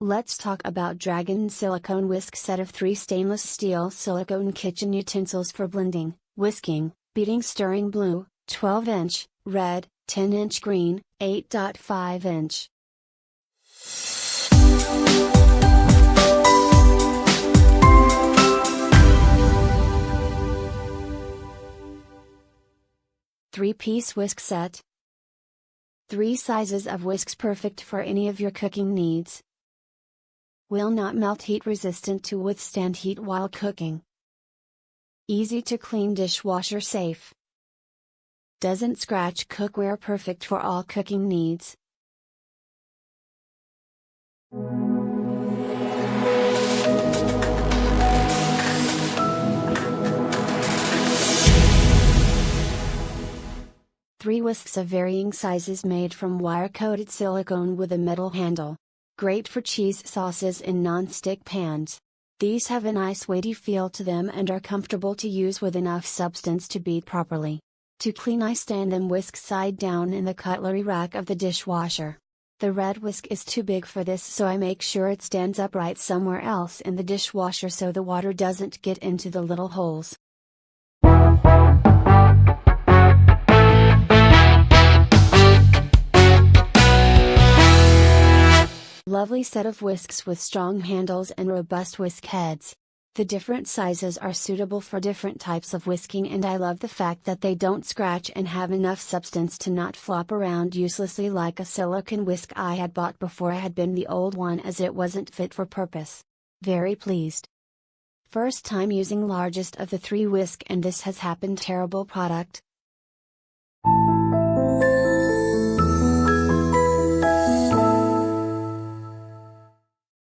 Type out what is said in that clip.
Let's talk about DRAGONN Silicone Whisk set of 3 stainless steel silicone kitchen utensils for blending, whisking, beating, stirring. Blue, 12-inch, red, 10-inch, green, 8.5-inch. Three-piece whisk set. 3 sizes of whisks, perfect for any of your cooking needs. Will not melt, heat resistant to withstand heat while cooking. Easy to clean, dishwasher safe. Doesn't scratch, cookware perfect for all cooking needs. Three whisks of varying sizes made from wire-coated silicone with a metal handle. Great for cheese sauces in non-stick pans. These have a nice weighty feel to them and are comfortable to use with enough substance to beat properly. To clean, I stand them whisk side down in the cutlery rack of the dishwasher. The red whisk is too big for this, so I make sure it stands upright somewhere else in the dishwasher so the water doesn't get into the little holes. Lovely set of whisks with strong handles and robust whisk heads. The different sizes are suitable for different types of whisking, and I love the fact that they don't scratch and have enough substance to not flop around uselessly like a silicone whisk I had bought before I had been the old one, as it wasn't fit for purpose. Very pleased. First time using largest of the 3 whisk, and this has happened. Terrible product.